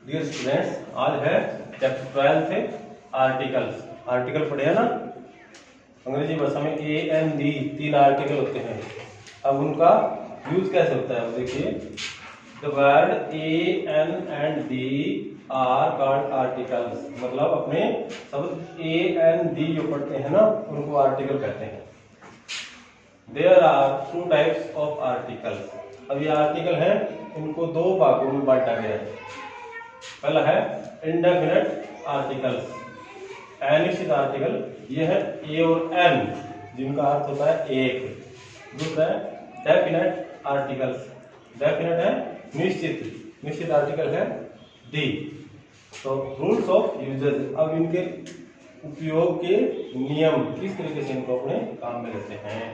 Dear students, आज है chapter 12 थे आर्टिकल्स। आर्टिकल पढ़े हैं ना, अंग्रेजी भाषा में ए एन डी 3 आर्टिकल होते हैं। अब उनका यूज कैसे होता है वो देखिए। The word a an and the are called articles, मतलब अपने शब्द ए एन डी जो पढ़ते हैं ना उनको आर्टिकल कहते हैं। There are 2 types of articles. अब ये आर्टिकल है, इनको 2 भागों में बांटा गया है। पहला है इंडेफिनिट आर्टिकल्स, अनिश्चित आर्टिकल, ये है ए और एन जिनका अर्थ होता है एक। दूसरा है डेफिनेट आर्टिकल्स, डेफिनेट है निश्चित, निश्चित आर्टिकल है डी। तो रूल्स ऑफ यूजेज, अब इनके उपयोग के नियम किस तरीके से इनको अपने काम में लेते हैं।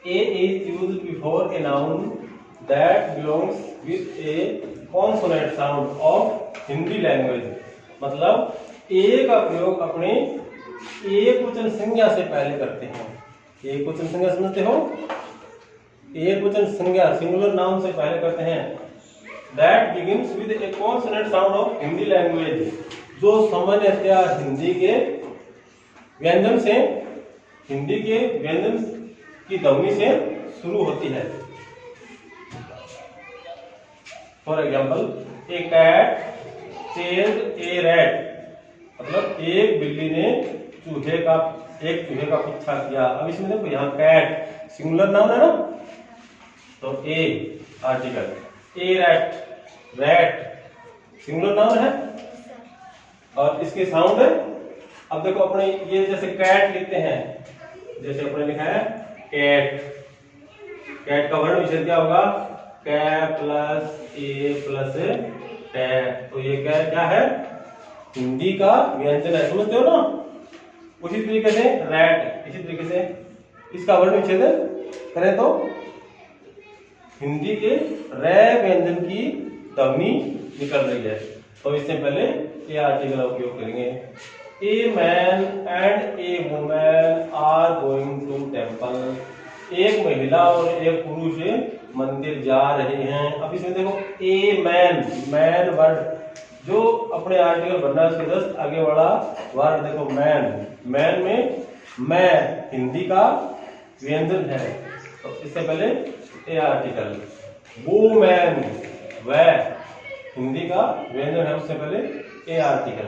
A is used before a noun that belongs with a consonant sound of Hindi language। मतलब ए का प्रयोग अपने एक वचन संज्ञा से पहले करते हैं। एक वचन संज्ञा समझते हो, एक वचन संज्ञा सिंगुलर नाउन से पहले करते हैं। That begins with a consonant sound of Hindi language, जो सामान्यतया हिंदी के व्यंजन से, हिंदी के व्यंजन की ध्वनि से शुरू होती है। For example, a cat chased a rat, मतलब एक बिल्ली ने एक चूहे का पीछा किया। अब इसमें देखो यहाँ कैट सिंगुलर नाउन है ना, तो ए आर्टिकल, ए रैट, रैट सिंगुलर नाउन है और इसके साउंड है। अब देखो अपने ये जैसे कैट लिखते हैं, जैसे अपने लिखा है कैट, कैट का वर्ण विच्छेद क्या होगा, कै प्लस ए प्लस टे। तो ये क्या है, हिंदी का व्यंजन है, समझते हो ना। उसी तरीके से रैट, इसी तरीके से इसका वर्ण विच्छेद करें तो हिंदी के रै व्यंजन की ध्वनि निकल रही है। तो इससे पहले ए आर्टिकल का उपयोग करेंगे। A man and a women are going to temple, एक महिला और एक पुरुष मंदिर जा रहे हैं। अब इसमें देखो ए मैन, मैन वर्ड जो अपने आर्टिकल बनना है उसके जस्ट आगे वाला वर्ड देखो मैन, मैन में मैं हिंदी का व्यंजन है, तो इससे पहले ए आर्टिकल। वो मैन, वह हिंदी का व्यंजन है, उससे पहले a article.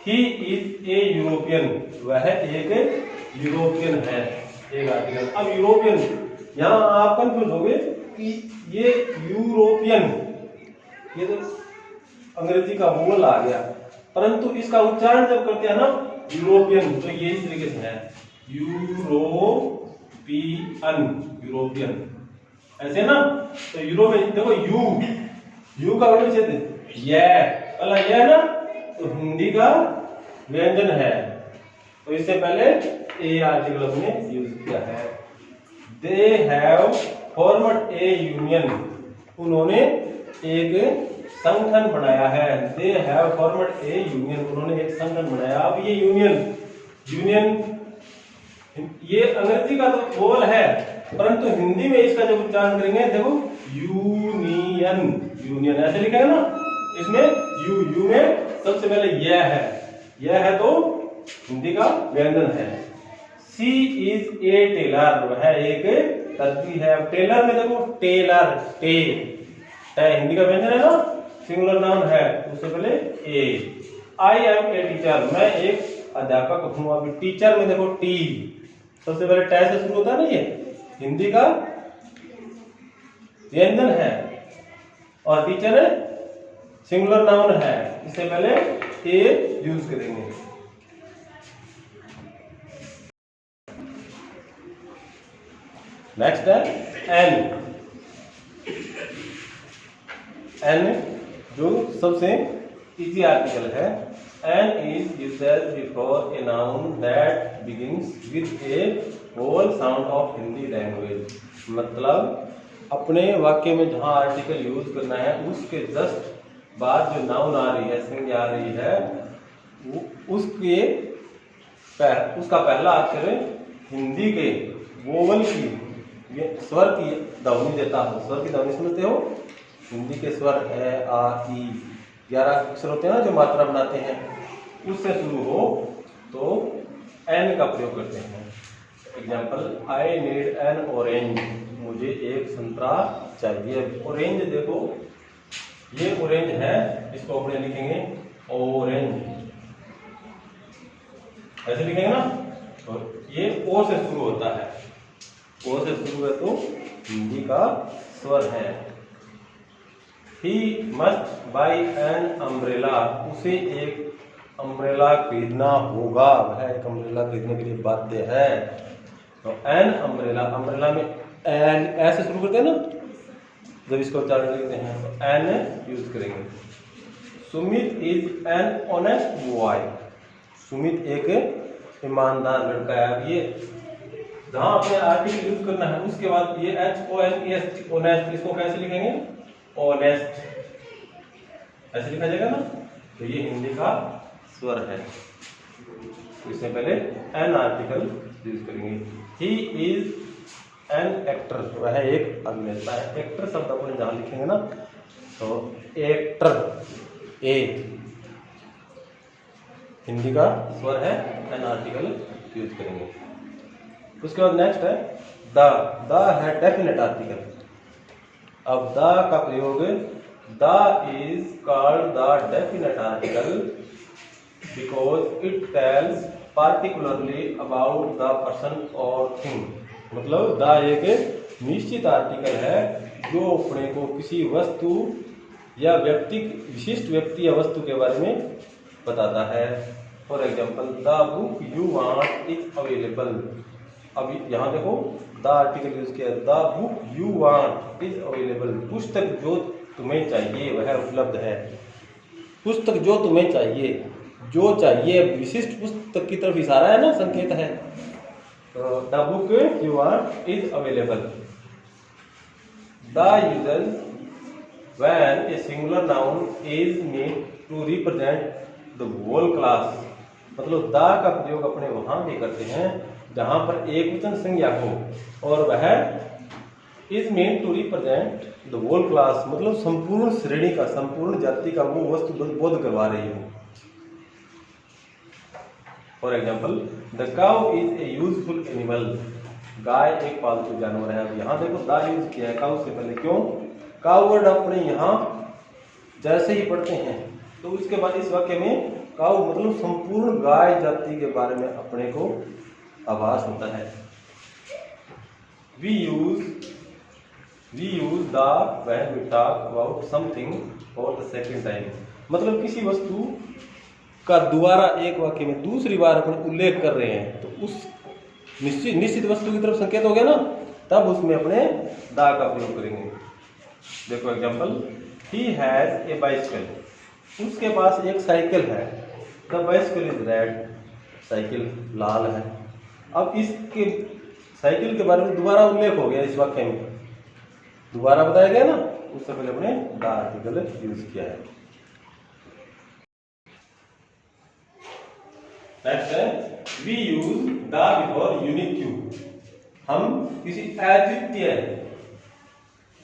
He is a European, वह एक यूरोपियन है, एक आर्टिकल। अब यूरोपियन, यहाँ आप कंफ्यूज होंगे कि ये यूरोपियन, ये तो अंग्रेजी का मूल आ गया, परंतु इसका उच्चारण जब करते हैं ना यूरोपियन, तो ये इस तरीके से है यूरोपियन, यूरोपियन ऐसे ना। तो यूरो में देखो यू का वर्ण विच्छेद ये है ना, तो हिंदी का व्यंजन है, तो इससे पहले ए आर्टिकल हमने यूज किया है। They have formed A union, उन्होंने एक संगठन बनाया है। They have formed A union, उन्होंने एक संगठन बनाया। अब ये यूनियन ये अंग्रेजी का तो बोल है, परंतु हिंदी में इसका जब उच्चारण करेंगे देखो यूनियन, यूनियन ऐसे लिखेगा ना, इसमें यू में सबसे पहले यह है तो हिंदी का व्यंजन है। सी इज ए टेलर, वह एक दर्जी है। टेलर में देखो टेलर, टे हिंदी का व्यंजन है ना, सिंगुलर नाउन है, उससे पहले ए। आई एम ए टीचर, मैं एक अध्यापक हूँ। अभी टीचर में देखो टी, सबसे पहले टे से शुरू होता है ना, ये हिंदी का व्यंजन है और टीचर सिंगुलर नाउन है, इससे पहले ए यूज करेंगे। नेक्स्ट है एन जो सबसे इजी आर्टिकल है। An is used before a noun that begins with a vowel sound of Hindi language, मतलब अपने वाक्य में जहां आर्टिकल यूज करना है उसके जस्ट बाद जो नाउन आ रही है, संज्ञा आ रही है, उसका पहला अक्षर हिंदी के वोवल की ये स्वर की ध्वनि देता हो। स्वर की ध्वनि समझते हो? हिंदी के स्वर ए आ ई 11 अक्षर होते हैं ना जो मात्रा बनाते हैं, उससे शुरू हो तो एन का प्रयोग करते हैं। Example, I need an orange, मुझे एक संतरा चाहिए। ऑरेंज देखो, ये ऑरेंज है, इसको अपने लिखेंगे ऑरेंज, ऐसे लिखेंगे ना। तो ये ओ से शुरू होता है, ओ से शुरू है तो हिंदी का स्वर है। He must buy an umbrella, उसे एक अम्ब्रेला खरीदना होगा, वह एक अम्ब्रेला खरीदने के लिए बाध्य है। तो एन अम्ब्रेला, अम्ब्रेला में एन ऐसे शुरू करते हैं ना, जब इसको उच्चारण लिखते हैं तो एन यूज करेंगे। Sumit is an honest boy, Sumit एक ईमानदार लड़का है। अब ये जहां अपने आर्टिकल यूज करना है उसके बाद ये H O N E S T, honest, इसको कैसे लिखेंगे? ऑनेस्ट, ऐसे लिखा जाएगा ना। तो ये हिंदी का स्वर है। तो इससे पहले एन आर्टिकल यूज करेंगे। ही इज एन एक्टर, वह एक अभिनेता है। एक्टर शब्द अपन जहां लिखेंगे ना तो एक्टर, ए हिंदी का स्वर है, एन आर्टिकल यूज करेंगे। उसके बाद नेक्स्ट है द है डेफिनेट आर्टिकल। अब द का प्रयोग, the is called the definite article because it tells particularly about the person और थिंग। मतलब द एक निश्चित आर्टिकल है जो अपने को किसी वस्तु या व्यक्ति, विशिष्ट व्यक्ति या वस्तु के बारे में बताता है। For example, the book you want is available. अब यहाँ देखो द आर्टिकल यूज किया, the book you want is available, पुस्तक जो तुम्हें चाहिए वह उपलब्ध है। पुस्तक जो तुम्हें चाहिए, जो चाहिए विशिष्ट पुस्तक की तरफ इशारा है ना, संकेत है। तो the book you want is available. The usual when a singular noun is made to represent the whole class, मतलब द का प्रयोग अपने वहां भी करते हैं जहां पर एक वचन संज्ञा हो और वह is made to represent the whole class, मतलब संपूर्ण श्रेणी का, संपूर्ण जाति का वो वस्तु बोध करवा रही हो। For example, the cow is a useful animal, गाय एक पालतू जानवर है। अब यहाँ देखो द यूज किया है काउ से पहले, क्यों? काउ वर्ड अपने यहाँ जैसे ही पढ़ते हैं तो उसके बाद इस वाक्य में काउ मतलब संपूर्ण गाय जाति के बारे में अपने को आभास होता है। We use the when we talk about something for the second time, मतलब किसी वस्तु का दोबारा एक वाक्य में दूसरी बार अपन उल्लेख कर रहे हैं तो उस निश्चित वस्तु की तरफ संकेत हो गया ना, तब उसमें अपने द का प्रयोग करेंगे। देखो example, he has a bicycle, उसके पास एक साइकिल है। The bicycle is red, cycle लाल है। अब इसके साइकिल के बारे में दोबारा उल्लेख हो गया इस वाक्य में, दोबारा बताया गया ना, उससे पहले अपने द आर्टिकल यूज किया है। नेक्स्ट है we use the before unique क्यू, हम किसी अद्वितीय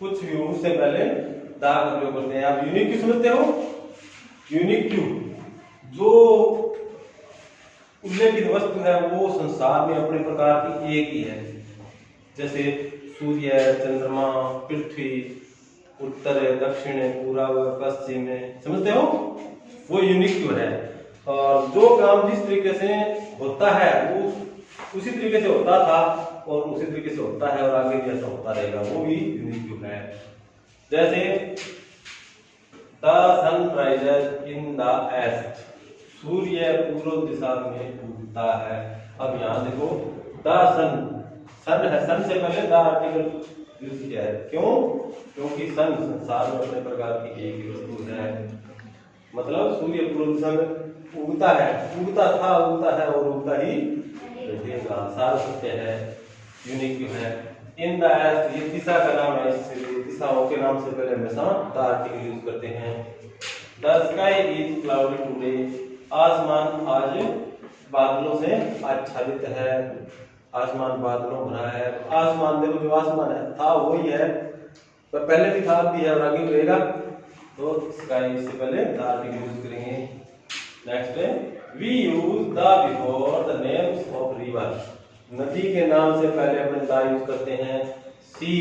कुछ भी उससे पहले दा का प्रयोग करते हैं। आप यूनिक क्यू समझते हो? यूनिक क्यू, जो उल्लेखित वस्तु है वो संसार में अपने प्रकार की एक ही है, जैसे सूर्य, चंद्रमा, पृथ्वी, उत्तर, दक्षिण, पूर्व, पश्चिम, समझते हो? वो यूनिक क्यू है। और जो काम जिस तरीके से होता है वो उसी तरीके से होता था और उसी तरीके से होता है और आगे भी ऐसा होता रहेगा, वो भी यूनिक क्यू है। जैसे the sun rises in the east, सूर्य पूर्व दिशा में उगता है। अब यहाँ देखो द सन है, सन से पहले द आर्टिकल यूज किया है, क्यों? क्योंकि सन संसार में अपने प्रकार की एक ही वस्तु है, मतलब सूर्य पूर्व दिशा में उगता है, उगता था, उगता है और उगता ही रहेगा, सार सत्य है, यूनिक क्यू है। इन द ईस्ट, ये दिशा का नाम है, इसलिए दिशाओं के नाम से पहले हमेशा द आर्टिकल यूज करते हैं। The sky is cloudy today, आसमान आज बादलों से आच्छादित है। आसमान बादलों भरा है। आसमान देखो, जो आसमान है था वही है, पर पहले भी था, अब भी है और आगे भी रहेगा। तो स्काई से पहले द आर्टिकल यूज करेंगे। नेक्स्ट है we use the before the names of river. नदी के नाम से पहले अपने द यूज करते हैं। सी,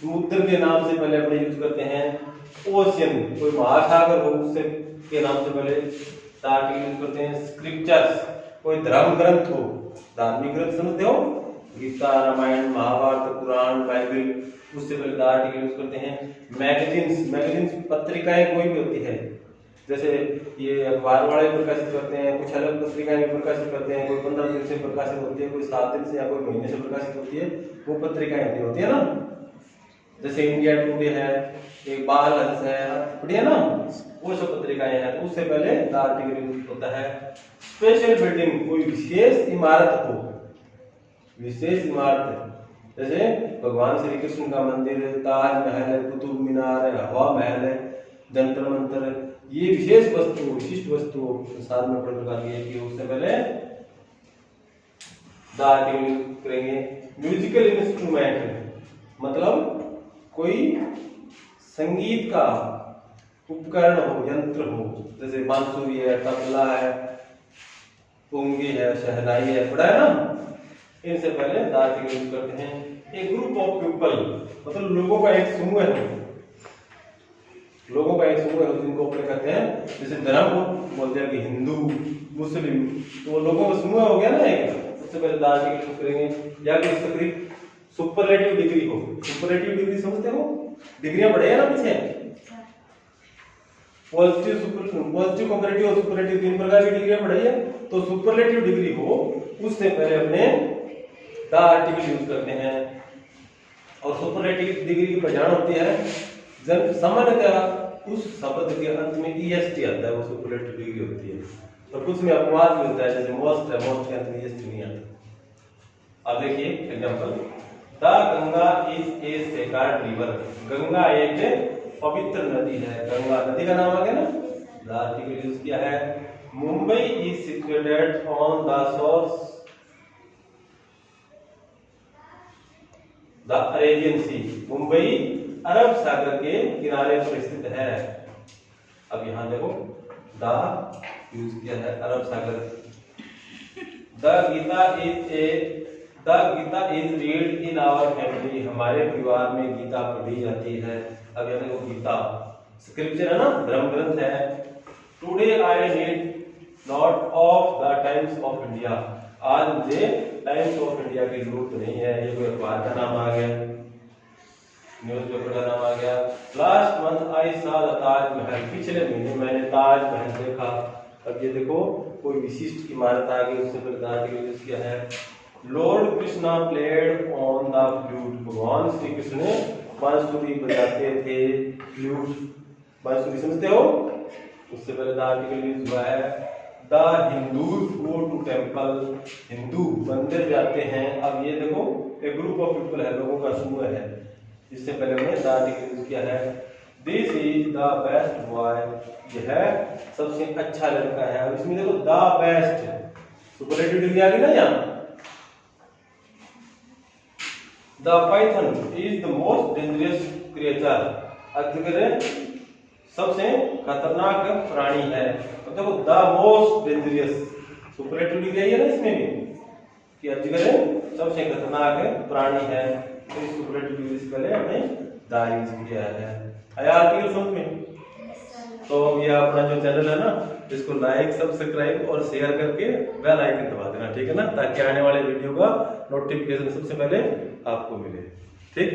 समुद्र के नाम से पहले अपने यूज करते हैं। ओशियन, कोई महासागर हो उससे के नाम से पहले द आर्टिकल यूज करते हैं। स्क्रिप्चर्स, कोई धर्म ग्रंथ हो, धार्मिक ग्रंथ समझते हो, गीता, रामायण, महाभारत, कुरान, बाइबल, उससे पहले द आर्टिकल यूज करते हैं। मैगजीन्स, मैगजीन्स पत्रिकाएं कोई भी होती है, जैसे ये अखबार वाले प्रकाशित करते हैं, कुछ अलग पत्रिकाएं भी प्रकाशित करते हैं, कोई 15 दिन से प्रकाशित होती है, कोई 7 दिन से या कोई महीने से प्रकाशित होती है, वो पत्रिकाएं होती है ना। जैसे इंडिया टुडे है, एक बाल हंस है, बढ़िया ना, वो सब पत्रिकाएं हैं। तो उससे पहले द आर्टिकल यूज होता है। स्पेशल बिल्डिंग, कोई विशेष इमारत हो, विशेष इमारत, जैसे भगवान श्री कृष्ण का मंदिर, ताजमहल है, कुतुब मीनार है, हवा महल है, जंतर मंतर है, ये विशेष वस्तु, विशिष्ट वस्तु संसार में प्रकार की, उससे पहले द आर्टिकल यूज करेंगे। म्यूजिकल इंस्ट्रूमेंट, मतलब कोई संगीत का उपकरण हो, यंत्र हो, जैसे बांसुरी है, तबला है, पुंगी है, शहनाई है, पढ़ा है ना। इनसे पहले द आर्टिकल यूज करते हैं। ए ग्रुप ऑफ पीपल, मतलब लोगों का एक समूह है, लोगों का एक समूह है जिनको अपने कहते हैं। जैसे धर्म को बोलते हैं कि हिंदू, मुस्लिम, तो लोगों का समूह हो गया ना एक। सबसे पहले द आर्टिकल यूज करेंगे। या कि तकरीब सुपरलेटिव डिग्री हो, सुपरलेटिव डिग्री समझते हो, डिग्रियां बढ़े हैं ना पीछे, पॉजिटिव, पॉजिटिव, कंपैरेटिव और सुपरलेटिव, तीन प्रकार की डिग्रियां बढ़ी है। तो सुपरलेटिव डिग्री हो, उससे पहले अपने द आर्टिकल यूज करते हैं। और सुपरलेटिव डिग्री की पहचान होती है, जब सामान्यतः उस शब्द के अंत में ईएसटी आता है, वो सुपरलेटिव डिग्री होती है। और कुछ में अपवाद भी होता है, जैसे मोस्ट है, मोस्ट के अंत में ईएसटी नहीं आता। अब देखिए example, the Ganga is a sacred river. Ganga एक पवित्र नदी है। गंगा नदी का नाम आ गया ना, द आर्टिकल यूज किया है। Mumbai is situated on the shores the Arabian sea. Mumbai अरब सागर के किनारे पर स्थित है। अब यहां देखो द यूज किया है, अरब सागर। The Gita is read in our family. हमारे परिवार में गीता पढ़ी जाती है। अब यहां देखो गीता स्क्रिप्चर है ना, धर्म ग्रंथ है। Today I need not of the times of India. आज मुझे टाइम्स ऑफ इंडिया की जरूरत नहीं है। ये कोई अखबार का नाम आ गया, न्यूज़पेपर का नाम आ गया। Last month I saw the Taj Mahal. पिछले महीने मैंने ताजमहल देखा। अब ये देखो कोई विशिष्ट इमारत आ गई, उससे पहले आर्टिकल यूज किया है। Lord Krishna played on the flute. भगवान श्री कृष्ण ने बांसुरी बजाते थे। फ्लूट बांसुरी समझते हो, उससे पहले द आर्टिकल यूज हुआ है। The Hindus go to temple. हिंदू मंदिर जाते हैं। अब ये देखो एक ग्रुप ऑफ पीपल है, लोगों का समूह है। इससे पहले हमने द आर्टिकल यूज किया है। This is the best boy. यह सबसे अच्छा लड़का है। अब इसमें देखो द बेस्ट, सुपरलेटिव डिग्री आ गई ना यहाँ। The Python is the most dangerous creature. अजगर सबसे खतरनाक प्राणी है। अब देखो the most dangerous, superlative degree I है ना इसमें भी, कि अजगर सबसे खतरनाक प्राणी है। तो इस सुपरलेटिव डिग्री से पहले हमने द यूज किया है। आया आर्टिकल समझ में? तो ये अपना जो चैनल है ना, इसको लाइक, सब्सक्राइब और शेयर करके बेल आइकन दबा देना, ठीक है ना, ताकि आने वाले वीडियो का नोटिफिकेशन सबसे पहले आपको मिले। ठीक।